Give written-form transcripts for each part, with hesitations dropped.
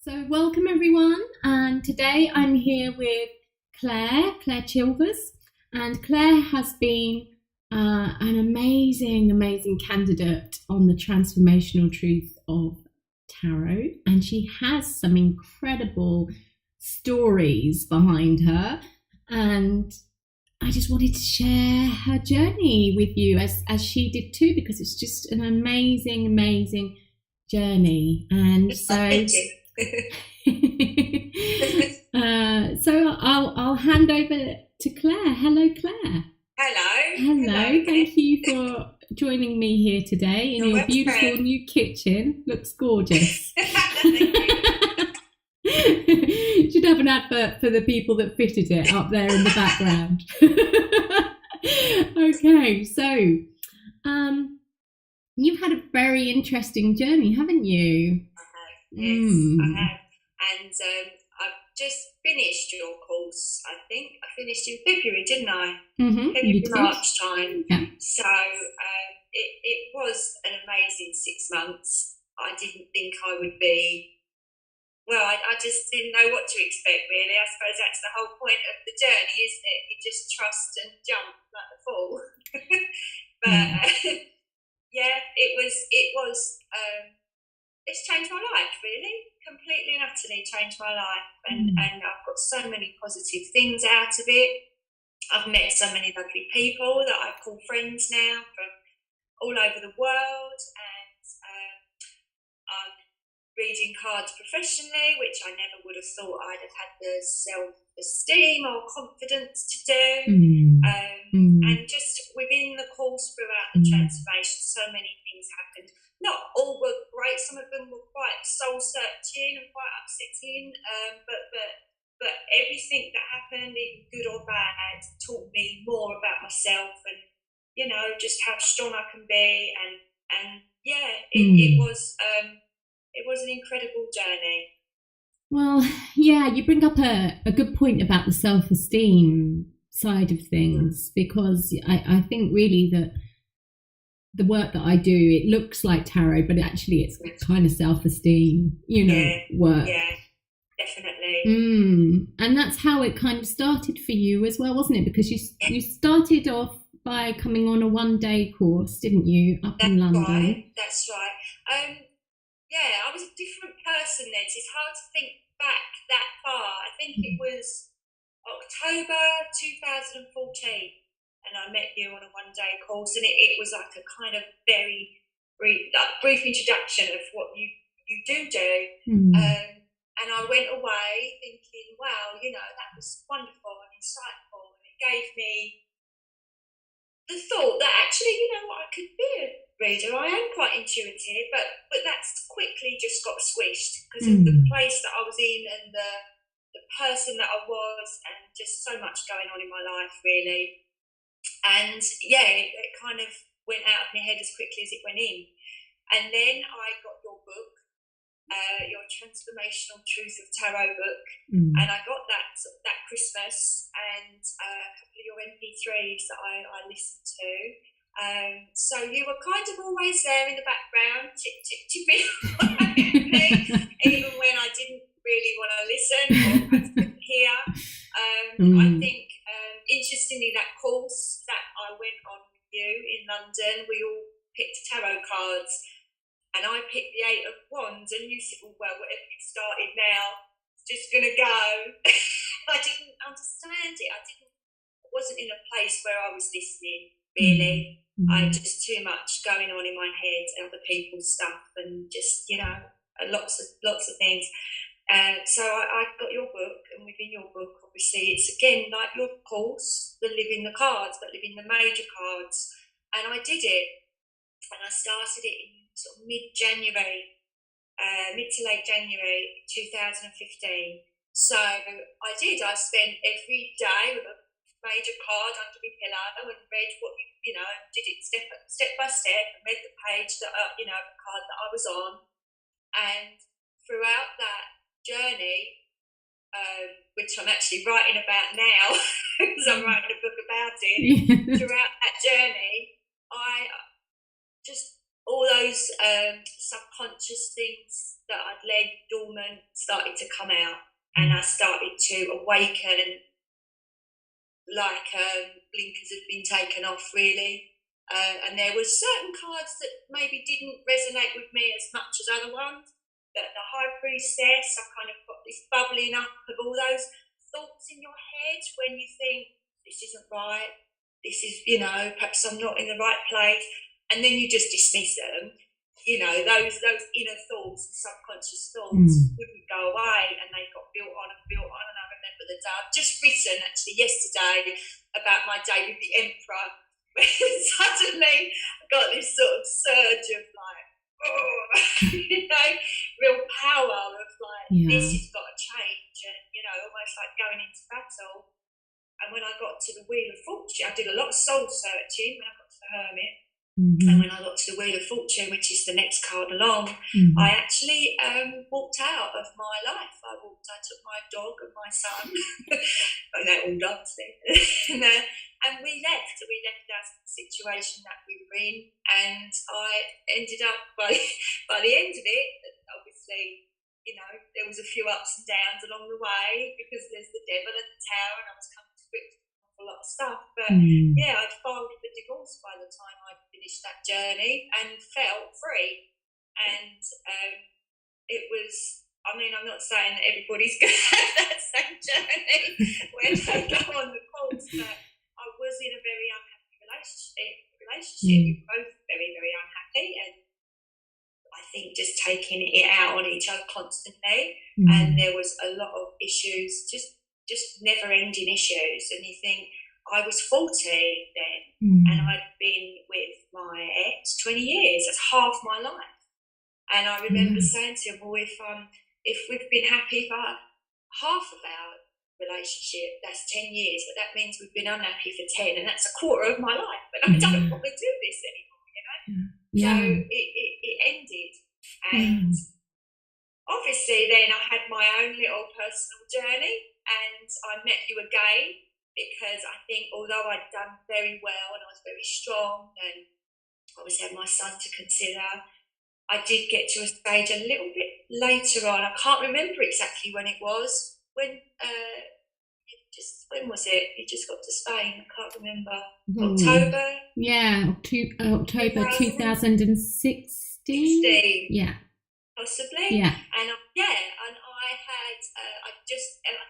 So welcome everyone, and today I'm here with Claire Chilvers, and Claire has been an amazing candidate on the transformational truth of tarot, and she has some incredible stories behind her, and I just wanted to share her journey with you as she did too, because it's just an amazing journey. And so so I'll hand over to Claire. Hello, Claire. Hello. Thank you for joining me here today in your beautiful new kitchen. Looks gorgeous. Should have an advert for the people that fitted it up there in the background. Okay, so you've had a very interesting journey, haven't you? I have. And I've just finished your course, I think. I finished in February, didn't I? February, March time. Yeah. So it was an amazing 6 months. I didn't think I would be, well, I just didn't know what to expect, really. I suppose that's the whole point of the journey, isn't it? You just trust and jump like the fall. But yeah, it was it's changed my life, really, completely and utterly changed my life, and I've got so many positive things out of it. I've met so many lovely people that I call friends now from all over the world, and I'm reading cards professionally, which I never would have thought I'd have had the self-esteem or confidence to do. And just within the course, throughout the transformation, so many things happened. Not all were great. Some of them were quite soul-searching and quite upsetting. But everything that happened, even good or bad, taught me more about myself and, just how strong I can be. And it was an incredible journey. Well, yeah, you bring up a good point about the self-esteem side of things, because I think really that the work that I do, it looks like tarot, but actually it's kind of self-esteem, work. Yeah, definitely. And that's how it kind of started for you as well, wasn't it? Because you started off by coming on a one-day course, didn't you, up in London? That's right. I was a different person then. It's hard to think back that far. I think it was October 2014. And I met you on a one-day course, and it was like a kind of very brief introduction of what you do. And I went away thinking, wow, that was wonderful and insightful, and it gave me the thought that actually, I could be a reader. I am quite intuitive, but that's quickly just got squished because of the place that I was in and the person that I was, and just so much going on in my life, really. And it kind of went out of my head as quickly as it went in. And then I got your book, your Transformational Truth of Tarot book, and I got that Christmas, and a couple of your MP3s that I listened to. So you were kind of always there in the background, chipping even when I didn't really want to listen or couldn't hear. I think, interestingly, that course that I went on with you in London, we all picked tarot cards, and I picked the Eight of Wands, and you said, well, whatever you've started now, it's just going to go. I didn't understand it. I wasn't in a place where I was listening, really. I had just too much going on in my head, other people's stuff, and just, lots of things. So I got your book, and within your book, obviously, it's again like your course, the living the cards, but living the major cards. And I did it, and I started it in sort of mid to late January 2015. So I did. I spent every day with a major card under my pillow and read what did it step by step, and read the page that the card that I was on, and throughout that journey, which I'm actually writing about now because I'm writing a book about it. Throughout that journey, I just all those subconscious things that I'd led dormant started to come out, and I started to awaken like blinkers had been taken off, really. And there were certain cards that maybe didn't resonate with me as much as other ones. But the High Priestess, I kind of got this bubbling up of all those thoughts in your head when you think, this isn't right, this is, perhaps I'm not in the right place. And then you just dismiss them. Those inner thoughts, subconscious thoughts wouldn't go away, and they got built on and built on. And I remember the day I've just written actually yesterday about my day with the Emperor, where suddenly I got this sort of surge of like, real power of like, this has got to change, and almost like going into battle. And when I got to the Wheel of Fortune, I did a lot of soul searching when I got to the Hermit. And when I got to the Wheel of Fortune, which is the next card along, I actually walked out of my life. I took my dog and my son, they're all dogs then, and we left our situation that we were in, and I ended up, by the end of it, obviously, there was a few ups and downs along the way, because there's the devil at the tower, and I was coming to grips with a lot of stuff, but I'd filed for divorce by the time I'd finished that journey and felt free. And it was, I'm not saying that everybody's going to have that same journey when they go on the course, but I was in a very unhappy relationship. We were both very, very unhappy, and I think just taking it out on each other constantly, and there was a lot of issues, just never-ending issues, and you think, I was 40 then, and I'd been with my ex 20 years. That's half my life. And I remember saying to him, well, if we've been happy for half of our relationship, that's 10 years, but that means we've been unhappy for 10, and that's a quarter of my life. But I don't want to do this anymore, So it ended. And obviously then I had my own little personal journey, and I met you again, because I think although I'd done very well and I was very strong, and obviously had my son to consider, I did get to a stage a little bit later on. I can't remember exactly when it was. When was it? You just got to Spain. I can't remember. October? Yeah, October 2016. Yeah. Possibly. Yeah. And I had, I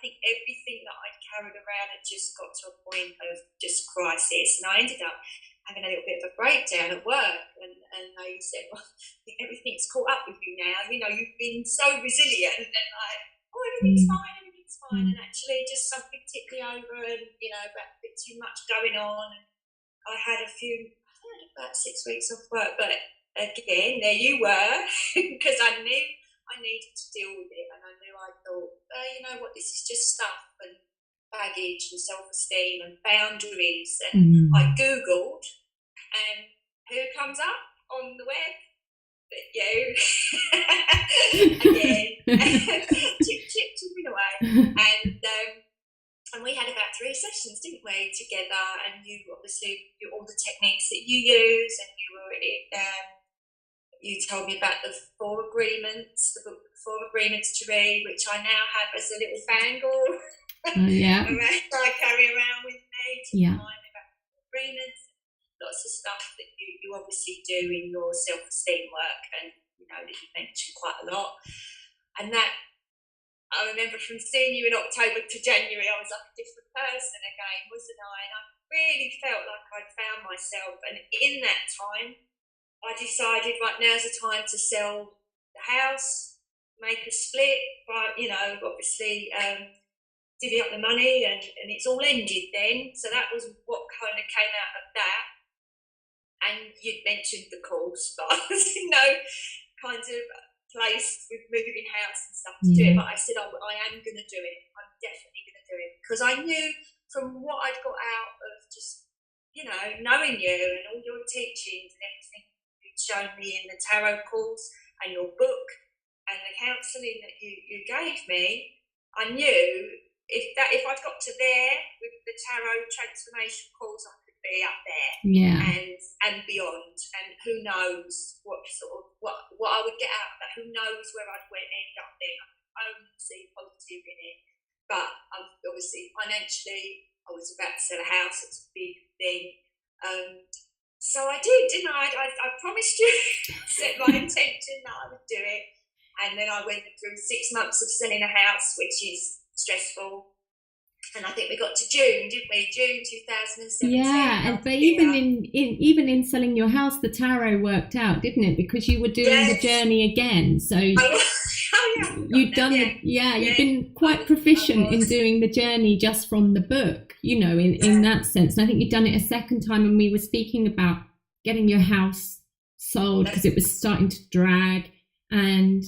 think everything that I'd carried around had just got to a point of just crisis. And I ended up having a little bit of a breakdown at work. And they said, well, I think everything's caught up with you now. You've been so resilient. And everything's fine. And actually just something tipped me over, and, about a bit too much going on. And I had about 6 weeks off work, but again, there you were, because I knew I needed to deal with it, and I thought, this is just stuff and baggage and self-esteem and boundaries. And I Googled, and who comes up on the web? But you. Again. Chipping away. And we had about 3 sessions, didn't we, together? And you obviously, all the techniques that you use, and you told me about the 4 agreements, the book 4 Agreements to Read, which I now have as a little bangle. I carry around with me to remind me about the agreements. Lots of stuff that you obviously do in your self-esteem work, and that you mentioned quite a lot. And that, I remember from seeing you in October to January, I was like a different person again, wasn't I? And I really felt like I'd found myself. And in that time, I decided, right, now's the time to sell the house, make a split, obviously divvy up the money, and it's all ended then. So that was what kind of came out of that. And you'd mentioned the course, but I was kind of place with moving house and stuff to do it. But I said, I am going to do it. I'm definitely going to do it, because I knew from what I'd got out of just, knowing you and all your teachings and everything you'd shown me in the tarot course and your book and the counselling that you gave me, I knew if I'd got to there with the tarot transformation course, I could be up there, Yeah. and beyond, and who knows what I would get out of that. Who knows where I'd end up there. I only see positive in it, but obviously financially, I was about to sell a house. It's a big thing. So I did, didn't I? I promised you, set my intention that I would do it, and then I went through 6 months of selling a house, which is stressful. And I think we got to June, didn't we? June 2017. Yeah, but even in selling your house, the tarot worked out, didn't it? Because you were doing the journey again. So you've been quite proficient in doing the journey just from the book, you know, in that sense. And I think you've done it a second time, and we were speaking about getting your house sold because it was starting to drag, and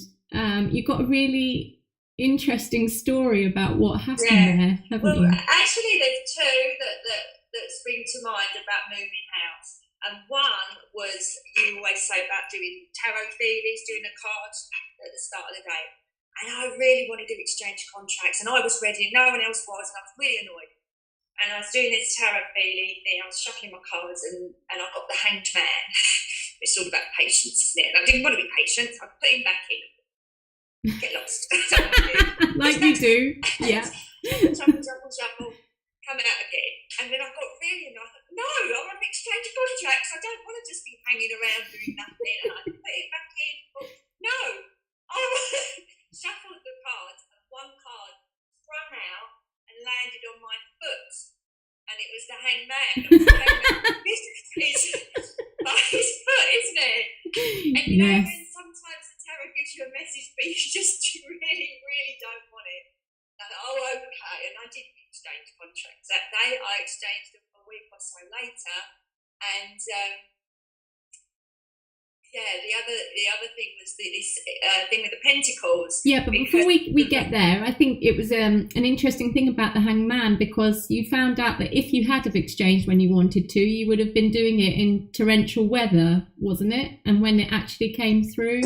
you got a really interesting story about what happened there, haven't you? Actually, there's two that spring to mind about moving house. And one was, you always say about doing tarot feelings, doing a card at the start of the day. And I really wanted to exchange contracts, and I was ready, and no one else was, and I was really annoyed. And I was doing this tarot feeling thing, I was shuffling my cards, and I got the Hanged Man. It's all about patience, isn't it? And I didn't want to be patient, so I put him back in. Get lost. Like you do, yeah. Shuffle, come out again. And then I got really annoyed. I thought, no, I want to exchange contracts. I don't want to just be hanging around doing nothing. And I put it back in. But no, I shuffled the cards, and one card sprung out and landed on my foot. And it was the Hanged Man. This is by his foot, isn't it? And you know, when sometimes the tarot gives you a message, but you really, really don't want it. And okay. And I didn't exchange contracts that day. I exchanged them a week or so later. And the other thing was this thing with the pentacles. Yeah, but before we get there, I think it was an interesting thing about the Hanged Man, because you found out that if you had have exchanged when you wanted to, you would have been doing it in torrential weather, wasn't it? And when it actually came through,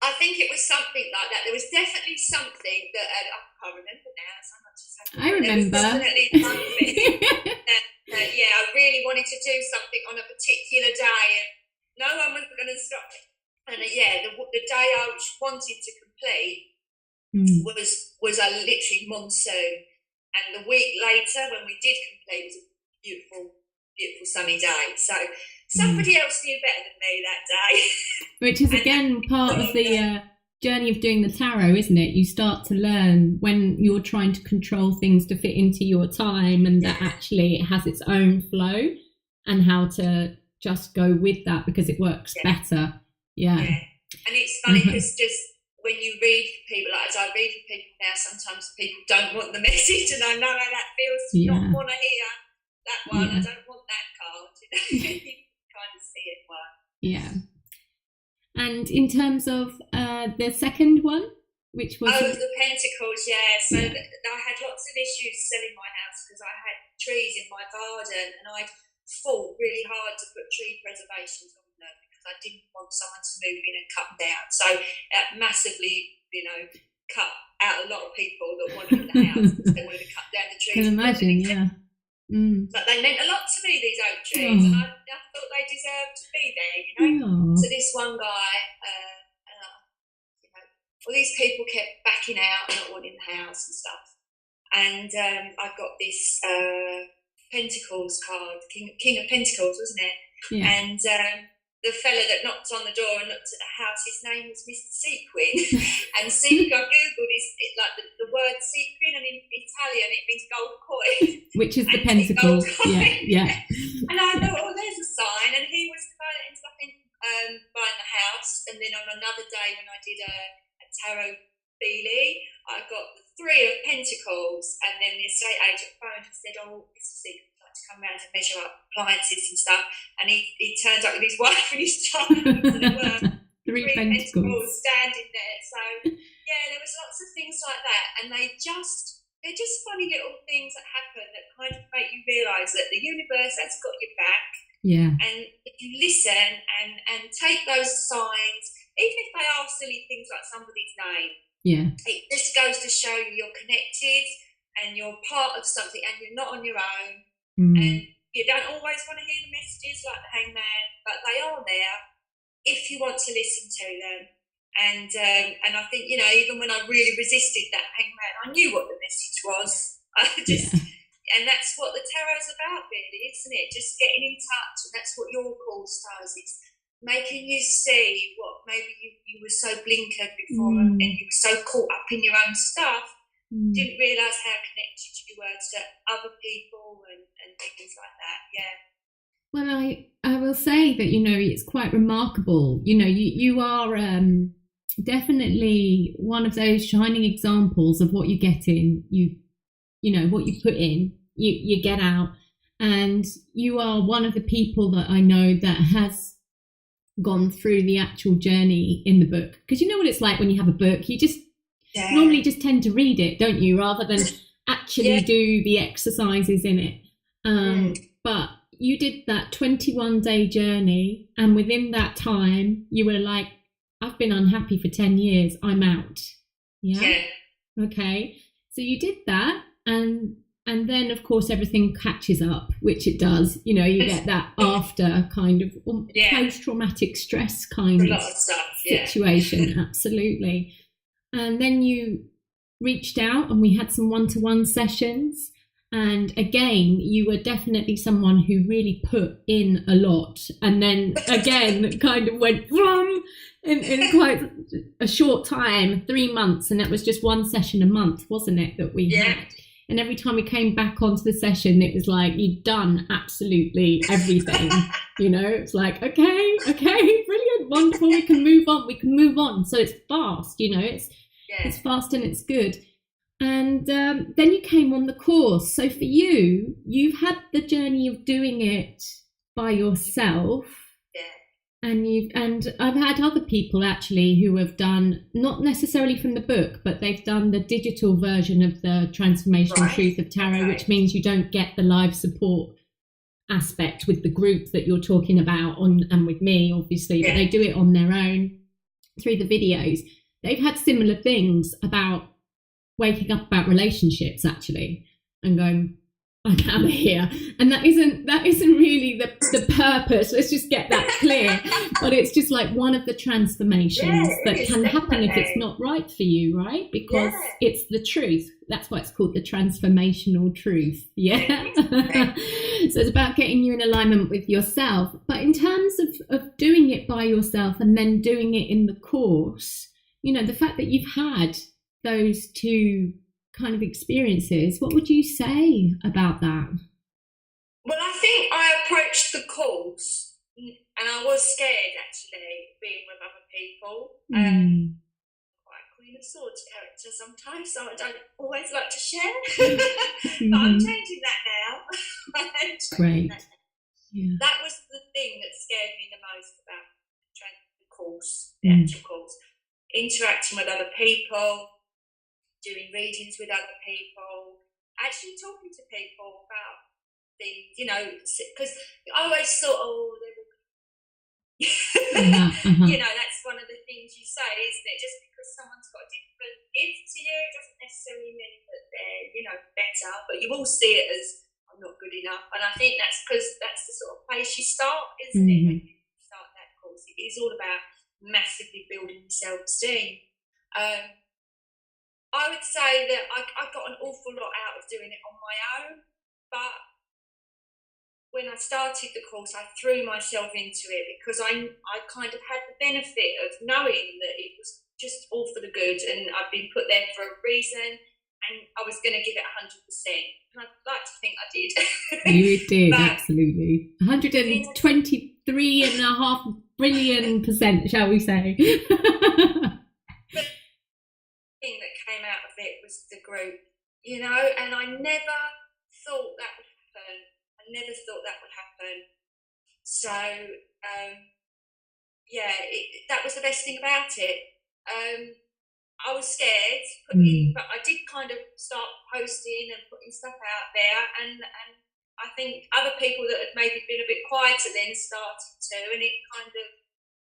I think it was something like that. There was definitely something that I can't remember now. So much has happened. I remember. There was definitely something that I really wanted to do something on a particular day, and no one was going to stop me. And the day I wanted to complete was a literally monsoon. And the week later, when we did complete, it was a beautiful, beautiful sunny day. So somebody else knew better than me that day. Which is again part of the journey of doing the tarot, isn't it? You start to learn when you're trying to control things to fit into your time, and that actually it has its own flow, and how to just go with that because it works better. Yeah. And it's funny because just when you read for people, like as I read for people now, sometimes people don't want the message, and I know how that feels to not want to hear that one. I don't want that card. You kind of see it one. Yeah. And in terms of the second one, which was the pentacles, so I had lots of issues selling my house because I had trees in my garden, and I fought really hard to put tree preservations on them because I didn't want someone to move in and cut them down. So that massively, cut out a lot of people that wanted the house because they wanted to cut down the trees. Can imagine, yeah. But they meant a lot to me, these oak trees, and I thought they deserved to be there, So this one guy, these people kept backing out and not wanting the house and stuff. And I got this Pentacles card, King of Pentacles, wasn't it? Yeah. And the fella that knocked on the door and looked at the house, his name was Mr. Sequin. And Sequin, I googled like the word sequin, and in Italian it means gold coin, which is the pentacles. Yeah. And I thought, there's a sign. And he was the guy that ended up buying the house. And then on another day when I did a tarot feeling, I got the Three of Pentacles, and then the estate agent phoned and said, Mr. Sequin would like to come round and measure up appliances and stuff. And he turned up with his wife and his child, and there were three pentacles standing there. So there was lots of things like that, and they're just funny little things that happen that kind of make you realise that the universe has got your back. Yeah. And if you listen and take those signs, even if they are silly things like somebody's name, it just goes to show you you're connected and you're part of something, and you're not on your own. And You don't always want to hear the messages like the hangman, but they are there if you want to listen to them. And I think, you know, even when I really resisted that hangman, I knew what the message was. I just, and that's what the tarot's about, really, isn't it? Just getting in touch, and that's what your course does. It's making you see what maybe you were so blinkered before, and you were so caught up in your own stuff, didn't realise how connected you were to other people and things like that. Yeah. Well, I will say that, you know, it's quite remarkable. You know, you are definitely one of those shining examples of what you get in. You know, what you put in, you get out. And you are one of the people that I know that has gone through the actual journey in the book. Because you know what it's like when you have a book, you just normally just tend to read it, don't you, rather than actually do the exercises in it. But you did that 21-day journey, and within that time you were like, I've been unhappy for 10 years, I'm out. Yeah. Okay, so you did that, and then of course everything catches up, which it does. You know, you get that after kind of post-traumatic stress kind of situation. Absolutely. And then you reached out and we had some one-to-one sessions. And again, you were definitely someone who really put in a lot. And then again, kind of went in quite a short time, 3 months. And that was just one session a month, wasn't it, that we had? And every time we came back onto the session, it was like, you'd done absolutely everything. You know, it's like, okay, brilliant, wonderful, we can move on. So it's fast, you know, it's fast and it's good. And then you came on the course. So for you, you've had the journey of doing it by yourself. And I've had other people actually who have done, not necessarily from the book, but they've done the digital version of the Transformational Truth of Tarot, which means you don't get the live support aspect with the group that you're talking about and with me, obviously, but they do it on their own through the videos. They've had similar things about waking up about relationships actually and going, I'm out of here. And that isn't really the purpose. Let's just get that clear. But it's just like one of the transformations that can happen if it's not right for you, right? Because it's the truth. That's why it's called the transformational truth. Yeah. So it's about getting you in alignment with yourself. But in terms of doing it by yourself and then doing it in the course, you know, the fact that you've had those two kind of experiences, what would you say about that? Well, I think I approached the course and I was scared actually being with other people. Quite a Queen of Swords character sometimes, so I don't always like to share. But I'm changing that now. Great. That was the thing that scared me the most about the course, the actual course. Interacting with other people, doing readings with other people, actually talking to people about things, you know, because I always thought, they're all you know, that's one of the things you say, isn't it? Just because someone's got a different gift to you doesn't necessarily mean that they're, you know, better, but you all see it as, I'm not good enough. And I think that's because that's the sort of place you start, isn't it, when you start that course? It is all about massively building your self-esteem. I would say that I got an awful lot out of doing it on my own, but when I started the course, I threw myself into it because I kind of had the benefit of knowing that it was just all for the good and I'd been put there for a reason and I was going to give it 100%. And I'd like to think I did. You did, absolutely. 123.5 billion%, shall we say. Thing that came out of it was the group, you know, and I never thought that would happen. So that was the best thing about it. I was scared, but I did kind of start posting and putting stuff out there, and I think other people that had maybe been a bit quieter then started to, and it kind of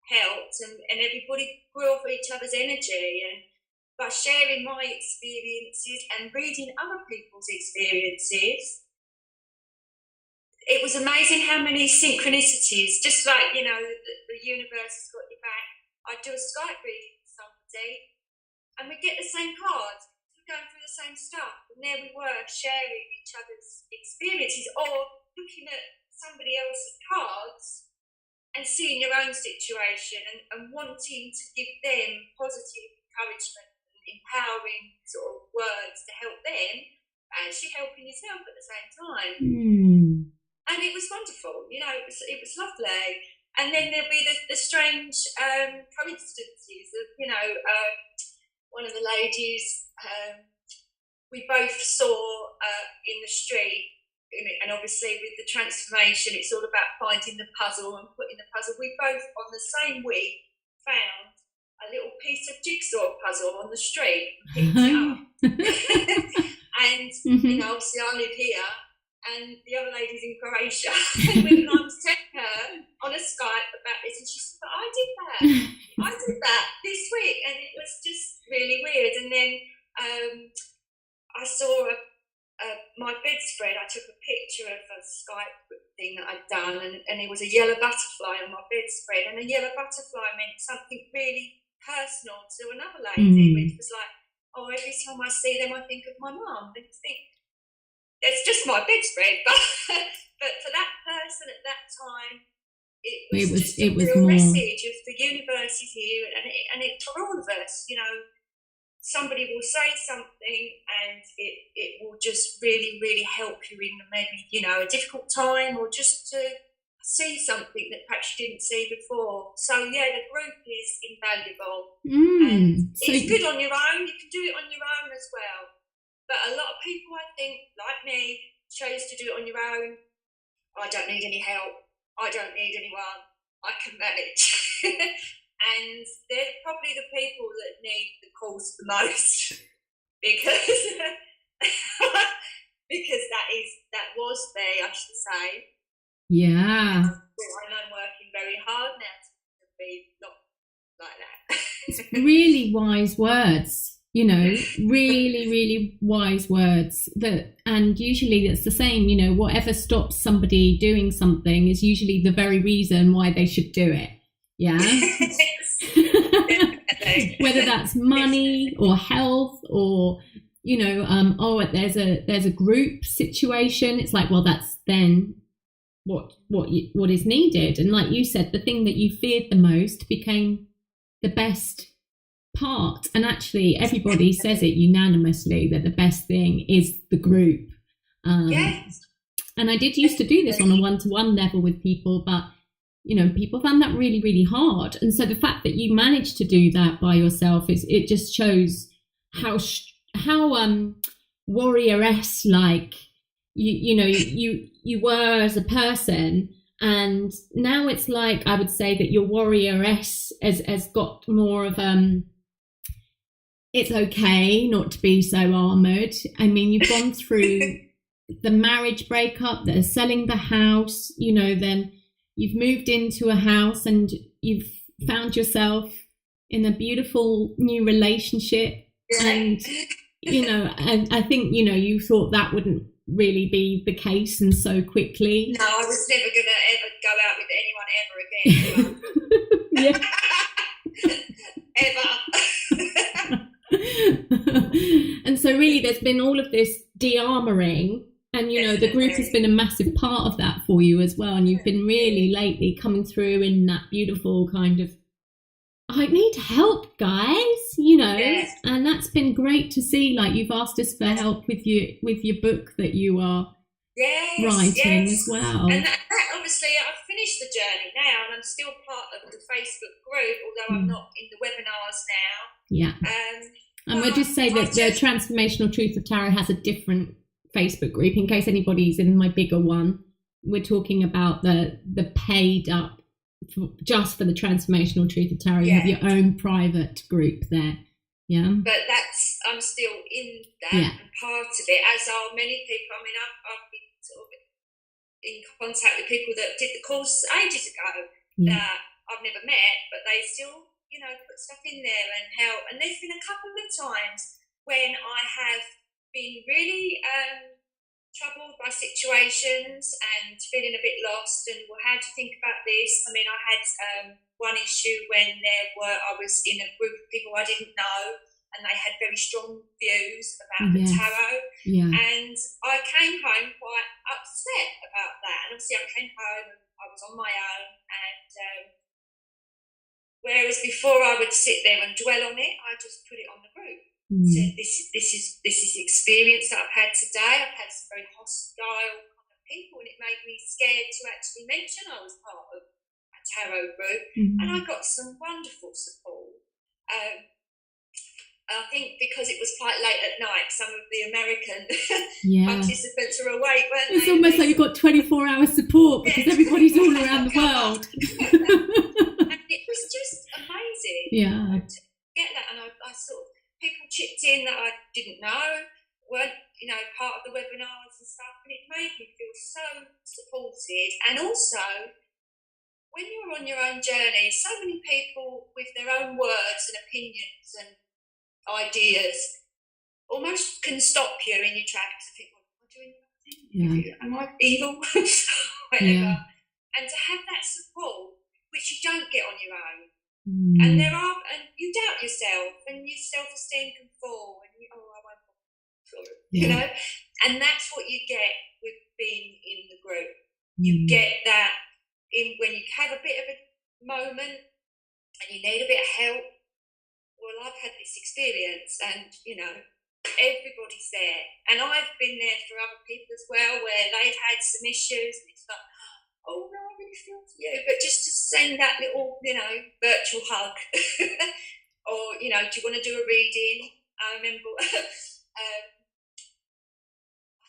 helped, and everybody grew off each other's energy, and by sharing my experiences and reading other people's experiences, it was amazing how many synchronicities, just like, the universe has got your back. I'd do a Skype reading with somebody and we get the same cards. We're going through the same stuff. And there we were sharing each other's experiences or looking at somebody else's cards and seeing your own situation and wanting to give them positive encouragement and empowering sort of words to help them, and actually helping yourself at the same time. And it was wonderful, it was lovely. And then there'd be the strange coincidences of, one of the ladies we both saw in the street. And obviously with the transformation, it's all about finding the puzzle and putting the puzzle. We both on the same week found a little piece of jigsaw puzzle on the street and picked it up. And, obviously I live here and the other lady's in Croatia. And when I was telling her on a Skype about this, and she said, but I did that this week. And it was just really weird. And then I saw my bedspread. I took a picture of a Skype thing that I'd done, and it was a yellow butterfly on my bedspread, and a yellow butterfly meant something really personal to another lady, which was like, oh, every time I see them I think of my mum. I think it's just my bedspread, but for that person at that time, it was just a real message of the universe is here, and it for all of us, somebody will say something and it will just really, really help you in maybe, a difficult time, or just to see something that perhaps you didn't see before. So, yeah, the group is invaluable. And it's good on your own. You can do it on your own as well. But a lot of people, I think, like me, chose to do it on your own. I don't need any help. I don't need anyone. I can manage. And they're probably the people that need the course the most, because that was me, I should say. Yeah. And I'm working very hard now to be not like that. It's really wise words, really, really wise words. And usually it's the same, whatever stops somebody doing something is usually the very reason why they should do it. Yeah. Whether that's money or health or there's a group situation, it's like, well, that's then what is needed. And like you said, the thing that you feared the most became the best part, and actually everybody says it unanimously that the best thing is the group. Yes. And I did used to do this on a one-to-one level with people, but people found that really, really hard. And so the fact that you managed to do that by yourself, it just shows how warrioress like you were as a person. And now it's like, I would say that your warrioress has got more of it's okay not to be so armored. I mean, you've gone through the marriage breakup, the selling the house, then you've moved into a house and you've found yourself in a beautiful new relationship. And, and I think, you thought that wouldn't really be the case, and so quickly. No, I was never going to ever go out with anyone ever again. Ever. And so really there's been all of this de-armoring. And, the group has been a massive part of that for you as well. And you've been really lately coming through in that beautiful kind of, I need help, guys, Yes. And that's been great to see. Like, you've asked us for help with your book that you are writing as well. And that obviously, I've finished the journey now, and I'm still part of the Facebook group, although I'm not in the webinars now. Yeah. And we'll just say that the Transformational Truth of Tarot has a different Facebook group in case anybody's in my bigger one. We're talking about the paid up just for the Transformational Truth of Tarot. You have your own private group there. Yeah. But I'm still in that and part of it, as are many people. I mean, I've been sort of in contact with people that did the course ages ago that I've never met, but they still, put stuff in there and help. And there's been a couple of times when I have been really troubled by situations and feeling a bit lost, and well, how to think about this. I mean, I had one issue when I was in a group of people I didn't know, and they had very strong views about the tarot. Yeah. And I came home quite upset about that. And obviously, I came home and I was on my own, and whereas before I would sit there and dwell on it, I just put it on the group. So this is the experience that I've had today. I've had some very hostile kind of people, and it made me scared to actually mention I was part of a tarot group. And I got some wonderful support. I think because it was quite late at night, some of the American participants were awake, weren't they? It's almost like you've got 24-hour support because everybody's all around the world. And it was just amazing. Yeah. To get that, and I sort of, people chipped in that I didn't know, weren't, part of the webinars and stuff, and it made me feel so supported. And also, when you're on your own journey, so many people with their own words and opinions and ideas almost can stop you in your tracks and think, what am I doing? Am I evil? Whatever. And to have that support, which you don't get on your own. And you doubt yourself, and your self-esteem can fall, and I won't fall, and that's what you get with being in the group. You get that when you have a bit of a moment and you need a bit of help. Well, I've had this experience, and everybody's there, and I've been there for other people as well, where they've had some issues, and it's like, oh no, I really feel for you. But just to send that little, virtual hug, or do you want to do a reading? I remember, I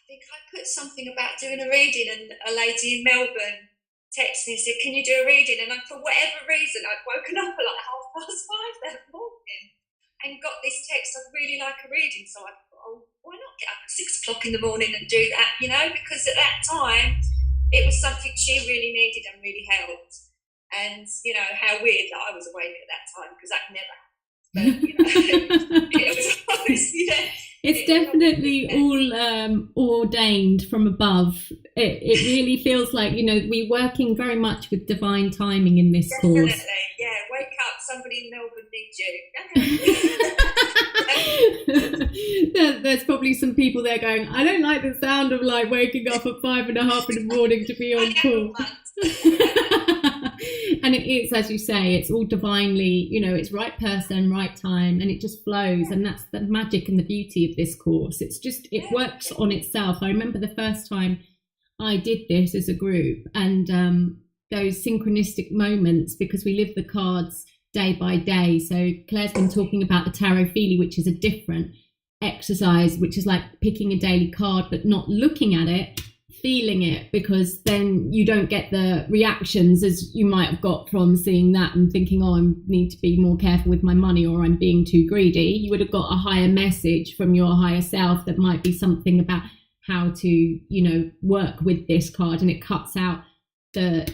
think I put something about doing a reading, and a lady in Melbourne texted me and said, "Can you do a reading?" And for whatever reason, I'd woken up at like 5:30 that morning and got this text, "I'd really like a reading." So I thought, oh, why not get up at 6 o'clock in the morning and do that? Because at that time, it was something she really needed and really helped. And, how weird that I was awake at that time, because that never happened. But, it was obviously, it's definitely all ordained from above. It really feels like, we're working very much with divine timing in this course. Definitely, yeah. Wake up, somebody in Melbourne needs you. There's probably some people there going, I don't like the sound of like waking up at 5:30 in the morning to be on call. And it is, as you say, it's all divinely, it's right person, right time, and it just flows. And that's the magic and the beauty of this course. It works on itself. I remember the first time I did this as a group, and those synchronistic moments, because we live the cards day by day. So Claire's been talking about the tarot feely, which is a different exercise, which is like picking a daily card but not looking at it, feeling it, because then you don't get the reactions as you might have got from seeing that and thinking, oh, I need to be more careful with my money, or I'm being too greedy. You would have got a higher message from your higher self that might be something about how to work with this card, and it cuts out the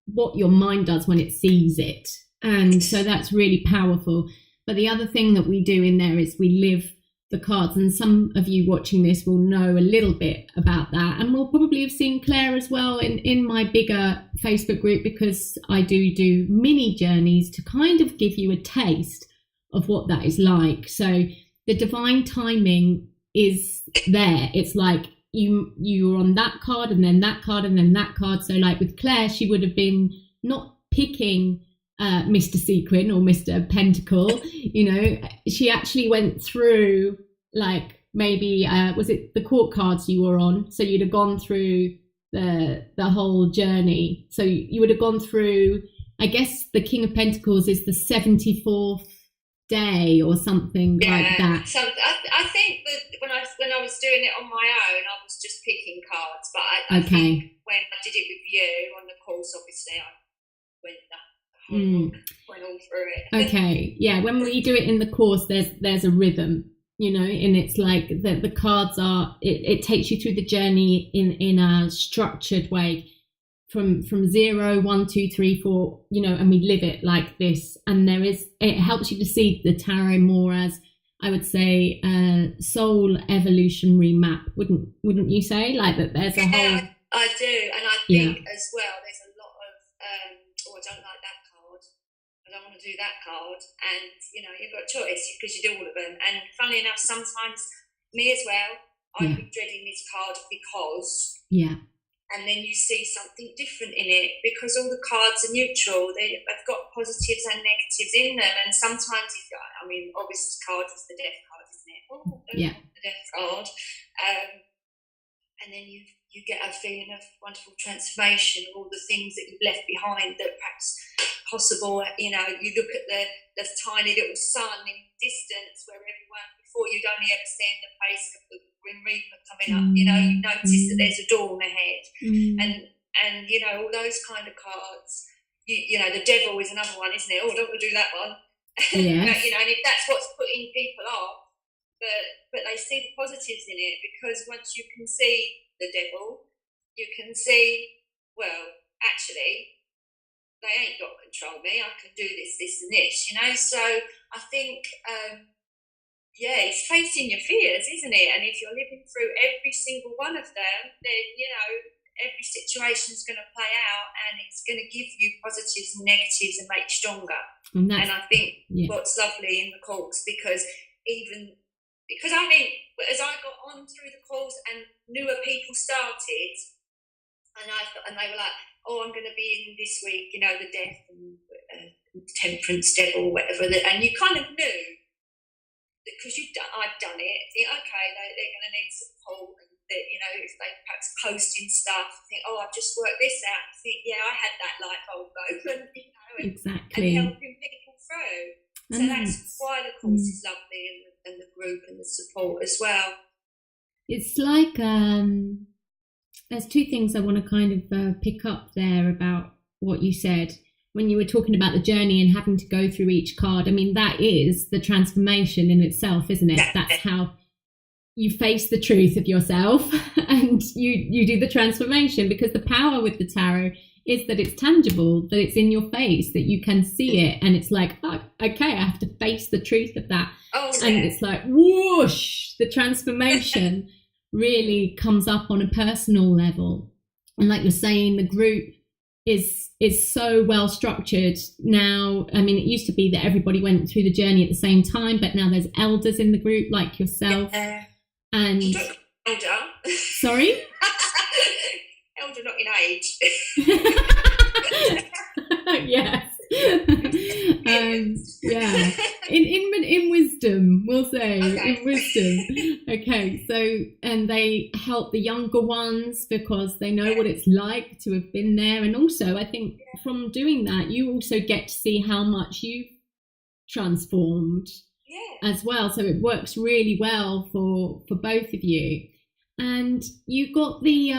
what your mind does when it sees it. And so that's really powerful. But the other thing that we do in there is we live the cards, and some of you watching this will know a little bit about that, and will probably have seen Claire as well in my bigger Facebook group, because I do mini journeys to kind of give you a taste of what that is like. So the divine timing is there. It's like you're on that card, and then that card, and then that card. So like with Claire, she would have been not picking Mr. Sequin or Mr. Pentacle, she actually went through, like, maybe was it the court cards you were on? So you'd have gone through the whole journey. So you would have gone through, I guess the King of Pentacles is the 74th day or something like that. So I think that when I was doing it on my own, I was just picking cards, but I think when I did it with you on the course, obviously I went all through it. Okay, yeah, when we do it in the course, there's a rhythm, and it's like the cards are, it takes you through the journey in a structured way, from 0, 1, 2, 3, 4, and we live it like this. And it helps you to see the tarot more as, I would say, soul evolutionary map, wouldn't you say? Like that there's a whole... I do, and I think as well there's a lot of I don't like that card, I don't want to do that card, and you've got a choice because you do all of them. And funnily enough, sometimes me as well, I'd be dreading this card because and then you see something different in it, because all the cards are neutral. They've got positives and negatives in them. And sometimes, obviously, card is the death card, isn't it? Oh, the death card. And then you get a feeling of wonderful transformation, all the things that you've left behind that perhaps possible. You look at the tiny little sun in distance where everyone, before you'd only ever seen the face of the Grim Reaper coming up, you notice that there's a dawn ahead. And all those kind of cards. The devil is another one, isn't it? Oh, don't want to do that one. Yes. And if that's what's putting people off, but they see the positives in it, because once you can see the devil, you can see, well, actually, they ain't got control of me. I can do this, and this, So I think, it's facing your fears, isn't it? And if you're living through every single one of them, then, every situation is going to play out, and it's going to give you positives and negatives and make you stronger. And I think what's lovely in the course, because as I got on through the course and newer people started, and they were like, oh, I'm going to be in this week, the death and temperance devil, whatever, and you kind of knew, because I've done it, think, okay, they're going to need support, and that, if they perhaps posting stuff, think, oh, I've just worked this out, and think, I had that light bulb moment, exactly, and helping people through. So that's why the course is lovely, and the group and the support as well. It's like there's two things I want to kind of pick up there about what you said when you were talking about the journey and having to go through each card. I mean, that is the transformation in itself, isn't it? That's how you face the truth of yourself and you do the transformation, because the power with the tarot is that it's tangible, that it's in your face, that you can see it, and it's like, oh, okay, I have to face the truth of that. And it's like whoosh, the transformation really comes up on a personal level. And like you're saying, the group is so well structured now. I mean, it used to be that everybody went through the journey at the same time, but now there's elders in the group like yourself. And elder. Sorry? Elder, not in age. Yes. In wisdom, we'll say. Okay. In wisdom. Okay, so, and they help the younger ones because they know what it's like to have been there. And also, I think from doing that, you also get to see how much you've transformed as well. So it works really well for both of you. And you got the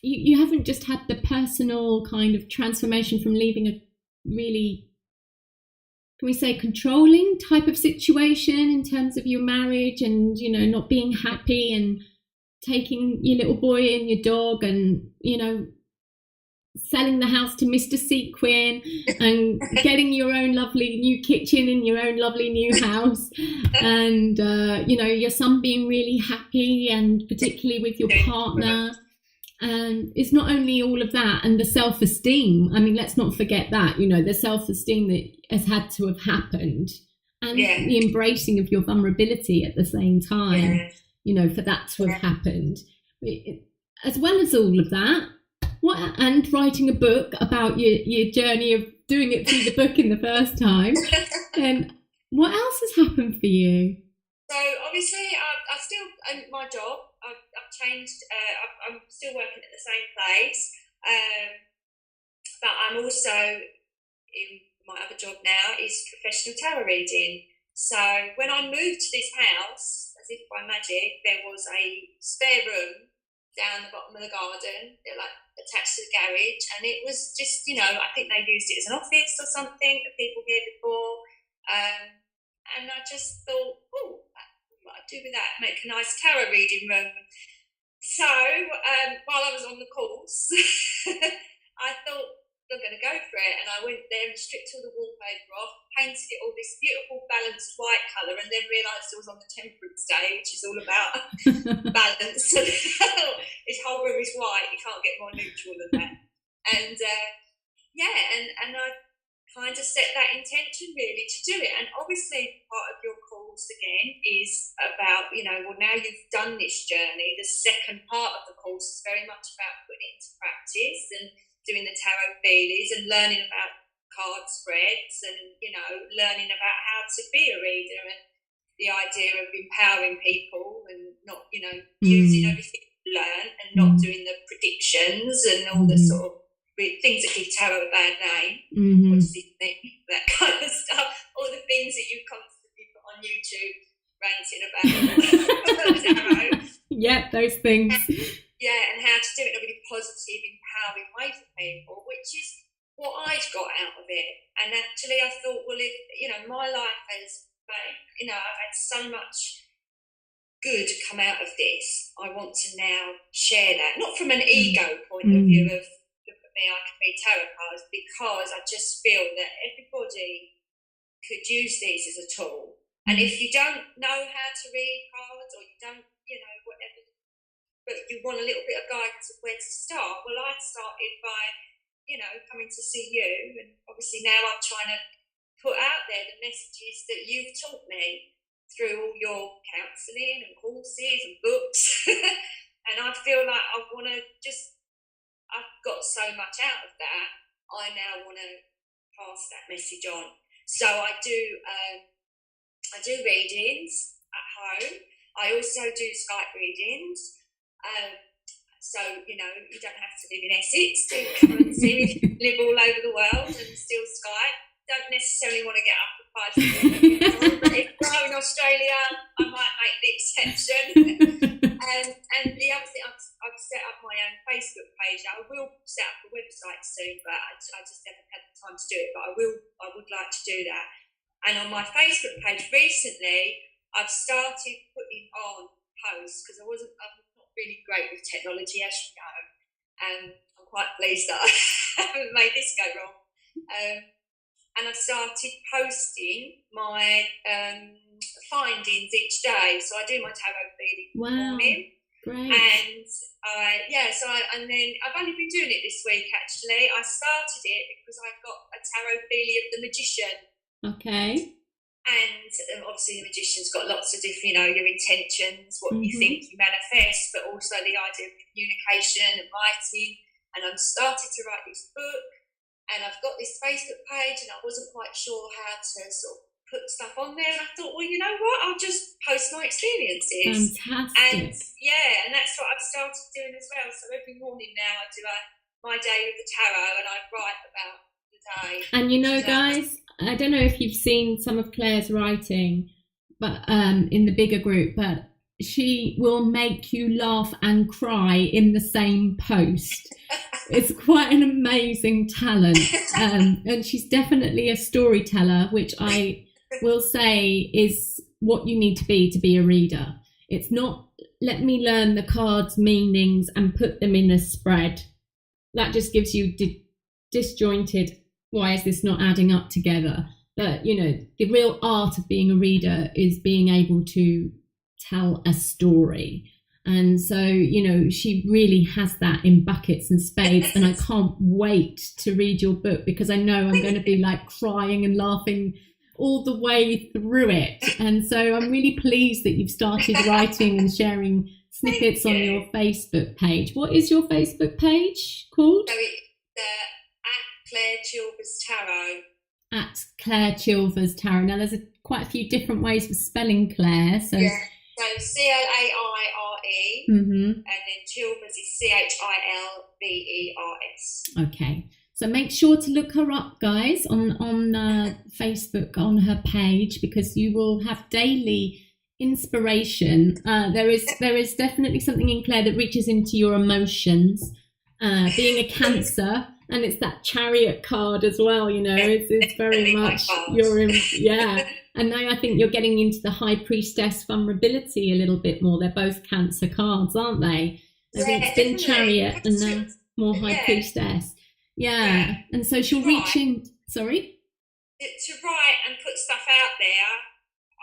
you haven't just had the personal kind of transformation from leaving a really, can we say, controlling type of situation in terms of your marriage and, not being happy, and taking your little boy and your dog and, selling the house to Mr. Sequin and getting your own lovely new kitchen in your own lovely new house, and, your son being really happy, and particularly with your partner. And it's not only all of that and the self-esteem. I mean, let's not forget that, the self-esteem that has had to have happened, and the embracing of your vulnerability at the same time, for that to have happened. As well as all of that, and writing a book about your journey of doing it through the book in the first time, then what else has happened for you? So obviously, I still, my job, I've changed. I'm still working at the same place, but I'm also in my other job now is professional tarot reading. So when I moved to this house, as if by magic, there was a spare room down the bottom of the garden. They're like attached to the garage, and it was just, I think they used it as an office or something for people here before. And I just thought, oh, what I'd do with that, make a nice tarot reading room. So while I was on the course, I thought, I'm going to go for it. And I went there and stripped all the wallpaper off, painted it all this beautiful balanced white colour, and then realised it was on the Temperance Day, which is all about balance. This whole room is white. You can't get more neutral than that. And and I kind of set that intention really to do it. And obviously part of your course again is about, well, now you've done this journey, the second part of the course is very much about putting it into practice and doing the tarot feelies and learning about card spreads and, learning about how to be a reader and the idea of empowering people and not, using everything you learn and not doing the predictions and all the sort of things that give tarot a bad name, what does it think, that kind of stuff, all the things that you constantly put on YouTube ranting about tarot. Yeah, those things. And how to do it in a really positive, empowering way for people, which is what I'd got out of it. And actually I thought, well, if, my life has, I've had so much good come out of this, I want to now share that, not from an ego point of view of, I can read tarot cards, because I just feel that everybody could use these as a tool. And if you don't know how to read cards, or you don't, whatever, but you want a little bit of guidance of where to start, well, I started by, coming to see you, and obviously now I'm trying to put out there the messages that you've taught me through all your counselling and courses and books. And I feel like I want to I've got so much out of that, I now want to pass that message on. So I do readings at home. I also do Skype readings. So, you don't have to live in Essex to come and see me. You can live all over the world and still Skype. Don't necessarily want to get up at 5 o'clock. But if you're in Australia, I might make the exception. And the other thing, I've set up my own Facebook page. I will set up a website soon, but I just haven't had the time to do it. But I would like to do that. And on my Facebook page recently, I've started putting on posts because I'm not really great with technology, as you know. I'm quite pleased that I haven't made this go wrong. And I've started posting my findings each day. So I do my tarot feeling in the morning. Great. And and then I've only been doing it this week actually. I started it because I got a tarot feeling of the magician. Okay. And obviously the magician's got lots of different, your intentions, what you think you manifest, but also the idea of communication and writing. And I'm starting to write this book, and I've got this Facebook page, and I wasn't quite sure how to sort of put stuff on there. And I thought, well, you know what? I'll just post my experiences. Fantastic. And that's what I've started doing as well. So every morning now I do my day with the tarot, and I write about the day. And guys, I don't know if you've seen some of Claire's writing, but in the bigger group, but she will make you laugh and cry in the same post. It's quite an amazing talent. And she's definitely a storyteller, which I will say is what you need to be a reader. It's not, let me learn the cards' meanings and put them in a spread. That just gives you disjointed, why is this not adding up together? But, the real art of being a reader is being able to tell a story. And so, she really has that in buckets and spades. And I can't wait to read your book, because I know I'm going to be like crying and laughing all the way through it. And so I'm really pleased that you've started writing and sharing snippets on your Facebook page. What is your Facebook page called? So it's at Claire Chilvers Tarot. At Claire Chilvers Tarot. Now there's quite a few different ways of spelling Claire. So yeah. So Claire, and then Chilvers is Chilbers. Okay. So make sure to look her up, guys, on Facebook, on her page, because you will have daily inspiration. There is definitely something in Claire that reaches into your emotions. Being a Cancer, and it's that Chariot card as well. It's very much And now I think you're getting into the High Priestess vulnerability a little bit more. They're both Cancer cards, aren't they? I think it's been Chariot and now more High Priestess. Yeah. And so she'll reach in. Sorry? To write and put stuff out there,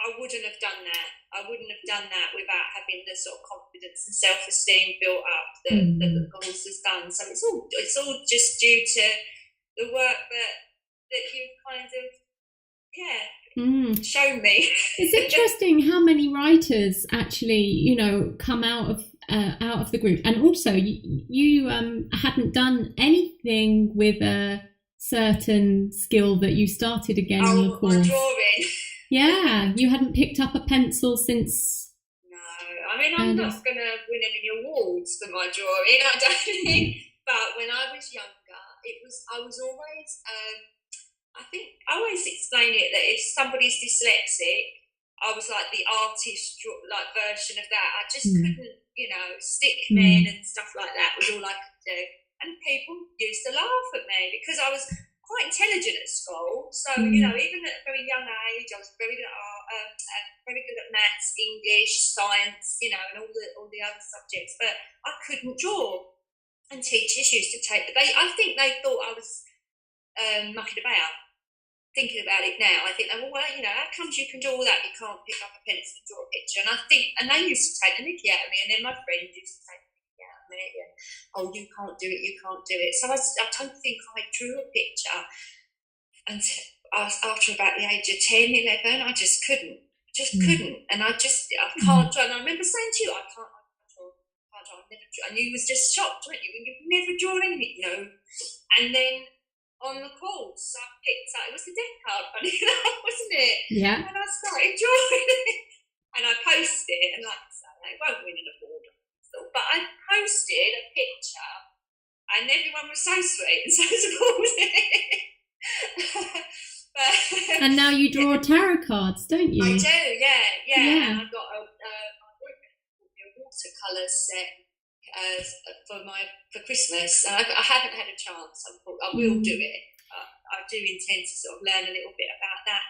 I wouldn't have done that. I wouldn't have done that without having the sort of confidence and self-esteem built up that the course has done. So it's all just due to the work that you've kind of shown me. It's interesting how many writers actually, come out of the group, and also you hadn't done anything with a certain skill that you started again on the course. My drawing. Yeah, you hadn't picked up a pencil since. No, I mean, I'm not going to win any awards for my drawing, I don't think. But when I was younger, I was always, I always explain it that if somebody's dyslexic, I was like the artist version of that. I just couldn't, stick men and stuff like that was all I could do. And people used to laugh at me because I was quite intelligent at school. So, even at a very young age, I was very good at art, very good at maths, English, science, and all the other subjects. But I couldn't draw. And teachers used to I think they thought I was mucking about. Thinking about it now, I think, how comes you can do all that, you can't pick up a pencil and draw a picture? And they used to take the mickey out of me, and then my friends used to take the mickey out of me, and, oh, you can't do it. So I don't think I drew a picture after about the age of 10, 11. I just couldn't, and I can't draw. And I remember saying to you, I can't draw, I've never drawn. And you was just shocked, weren't you? You've never drawn anything, And then on the course, I picked up, it was the death card, funny enough, wasn't it? Yeah. And I started drawing it, and I posted it, and like I say, I won't win an award, but I posted a picture, and everyone was so sweet and so supportive. And now you draw tarot cards, don't you? I do, yeah. And I've got a watercolour set for Christmas. I haven't had a chance. I will do it. I do intend to sort of learn a little bit about that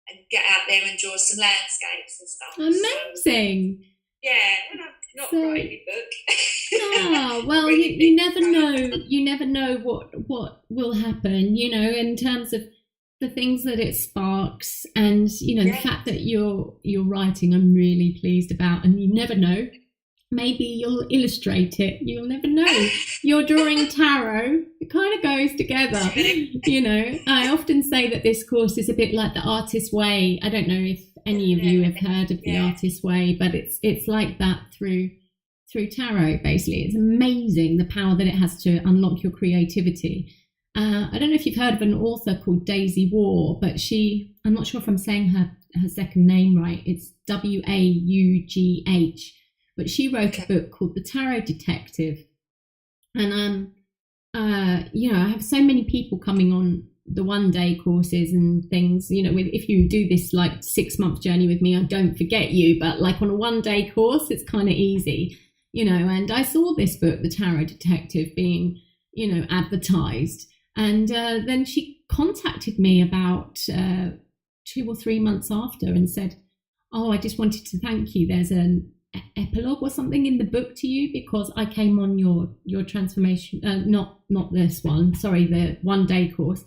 and get out there and draw some landscapes and stuff. Amazing. So, yeah, and I'm not writing a book. Well, you never know. You never know what will happen. In terms of the things that it sparks, and the fact that you're writing, I'm really pleased about. And you never know. Maybe you'll illustrate it. You'll never know. You're drawing tarot. It kind of goes together. I often say that this course is a bit like the Artist's Way. I don't know if any of you have heard of the Artist's Way, but it's like that through tarot, basically. It's amazing the power that it has to unlock your creativity. I don't know if you've heard of an author called Daisy Waugh, but I'm not sure if I'm saying her second name right. It's Waugh. But she wrote a book called The Tarot Detective. And, I have so many people coming on the one-day courses and things, if you do this like 6-month journey with me, I don't forget you. But like on a one-day course, it's kind of easy, and I saw this book, The Tarot Detective, being, advertised. And then she contacted me about 2 or 3 months after and said, oh, I just wanted to thank you. There's an epilogue or something in the book to you because I came on your transformation, not this one, sorry, the one-day course,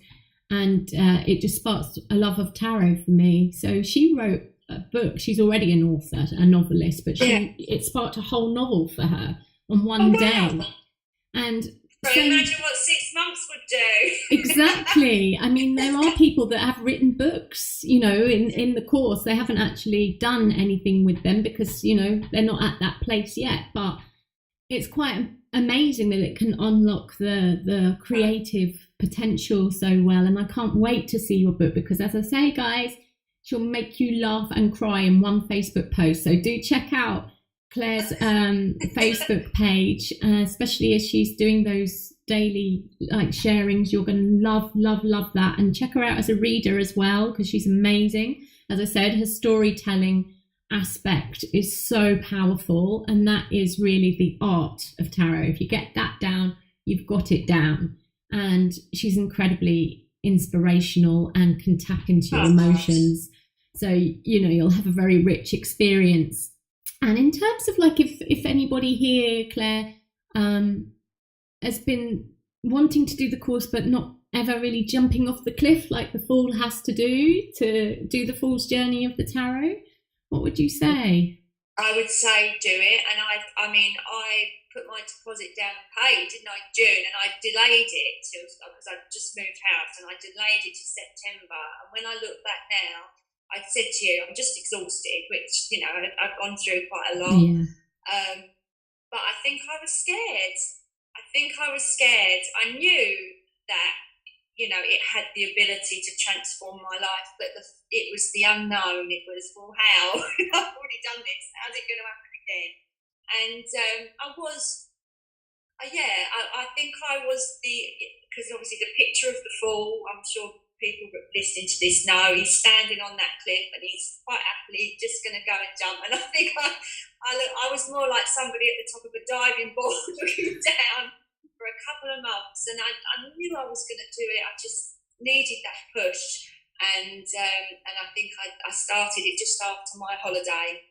and it just sparked a love of tarot for me. So she wrote a book. She's already an author, a novelist, but it sparked a whole novel for her on one day. And so imagine what 6 months would do. Exactly. I mean, there are people that have written books, in the course. They haven't actually done anything with them because, they're not at that place yet. But it's quite amazing that it can unlock the creative potential so well. And I can't wait to see your book because, as I say, guys, she'll make you laugh and cry in one Facebook post. So do check out Claire's Facebook page, especially as she's doing those daily sharings. You're going to love that, and check her out as a reader as well because she's amazing. As I said, her storytelling aspect is so powerful, and that is really the art of tarot. If you get that down, you've got it down. And she's incredibly inspirational and can tap into your emotions, so you'll have a very rich experience. And in terms of if anybody here, Claire, has been wanting to do the course but not ever really jumping off the cliff like the fool has to do the fool's journey of the tarot, what would you say? I would say do it. And I mean, I put my deposit down and paid, didn't I, in June, and I delayed it because I'd just moved house, and I delayed it to September. And when I look back now, I said to you, I'm just exhausted, which, you know, I've gone through quite a lot. Yeah. But I think I was scared. I knew that, you know, it had the ability to transform my life, but it was the unknown. It was, well, how? I've already done this. How's it going to happen again? And I think I was because obviously the picture of the fool, I'm sure people listening to this know, he's standing on that cliff and he's quite happily just going to go and jump. And I think I was more like somebody at the top of a diving board looking down for a couple of months, and I knew I was going to do it. I just needed that push, and I think I started it just after my holiday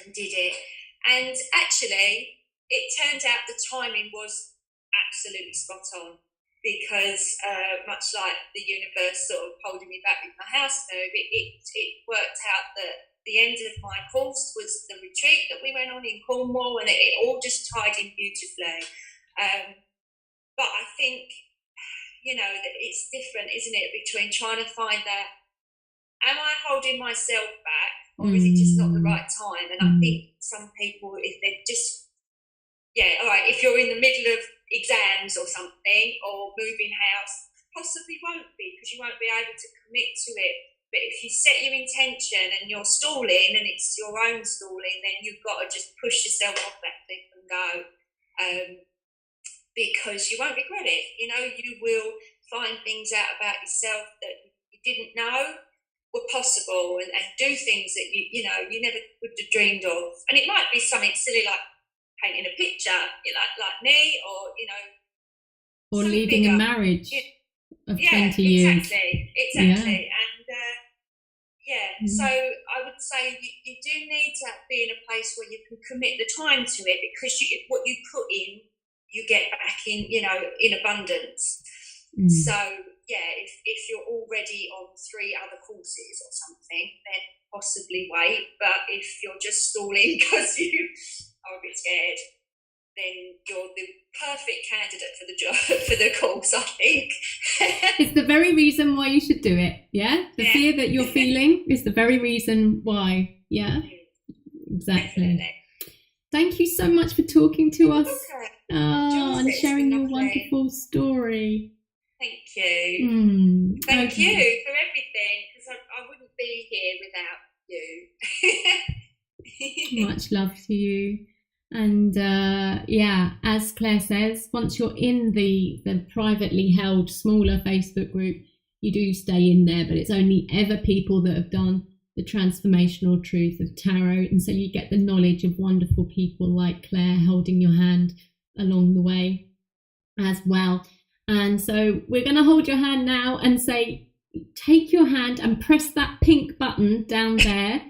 and did it. And actually, it turned out the timing was absolutely spot on, because much like the universe sort of holding me back with my house move, it worked out that the end of my course was the retreat that we went on in Cornwall, and it all just tied in beautifully. But I think, you know, that it's different, isn't it, between trying to find that, am I holding myself back, or is it just not the right time? And I think some people, if they're just, all right, if you're in the middle of exams or something, or moving house, possibly won't be, because you won't be able to commit to it. But if you set your intention and you're stalling, and it's your own stalling, then you've got to just push yourself off that cliff and go. Because you won't regret it. You know, you will find things out about yourself that you didn't know were possible, and do things that you never would have dreamed of. And it might be something silly like painting a picture, like me, or, you know, or leaving a marriage of 20 years. Exactly. Yeah. And so I would say you do need to be in a place where you can commit the time to it, because what you put in, you get back in, you know, in abundance. So if you're already on 3 other courses or something, then possibly wait. But if you're just stalling because you are a bit scared, then you're the perfect candidate for the job, for the course, I think. It's the very reason why you should do it. The fear that you're feeling is the very reason why. Exactly. Definitely. Thank you so much for talking to us. And sharing your wonderful story. Thank you. Thank you for everything, because I wouldn't be here without you. Much love to you. And as Claire says, once you're in the privately held smaller Facebook group, you do stay in there, but it's only ever people that have done the transformational truth of tarot, and so you get the knowledge of wonderful people like Claire holding your hand along the way as well. And so we're going to hold your hand now and say, take your hand and press that pink button down there.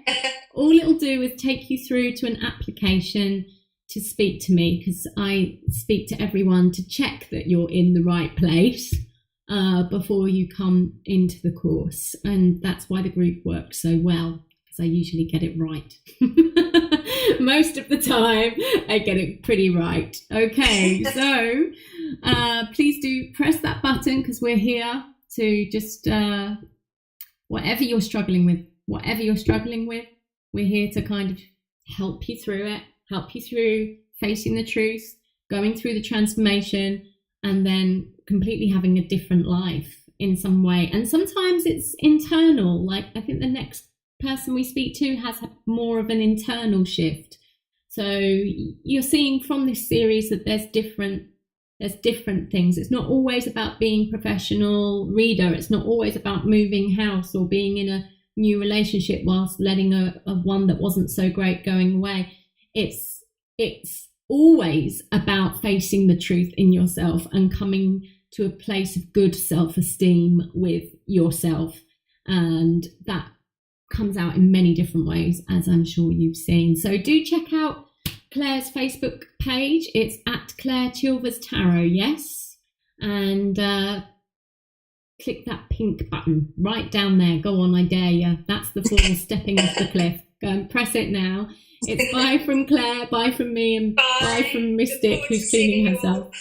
All it'll do is take you through to an application to speak to me, because I speak to everyone to check that you're in the right place before you come into the course. And that's why the group works so well, because I usually get it right. Most of the time I get it pretty right. Okay, so please do press that button, because we're here to just whatever you're struggling with, we're here to kind of help you through it, help you through facing the truth, going through the transformation, and then completely having a different life in some way. And sometimes it's internal, like I think the next person we speak to has more of an internal shift. So you're seeing from this series that there's different things. It's not always about being professional reader. It's not always about moving house or being in a new relationship whilst letting a one that wasn't so great going away. It's always about facing the truth in yourself and coming to a place of good self-esteem with yourself. And that comes out in many different ways, as I'm sure you've seen. So do check out Claire's Facebook page. It's at Claire Chilvers Tarot, yes. and click that pink button right down there. Go on, I dare you. That's the form stepping off the cliff. Go and press it now. It's bye from Claire, bye from me, and bye from Mystic, who's cleaning herself.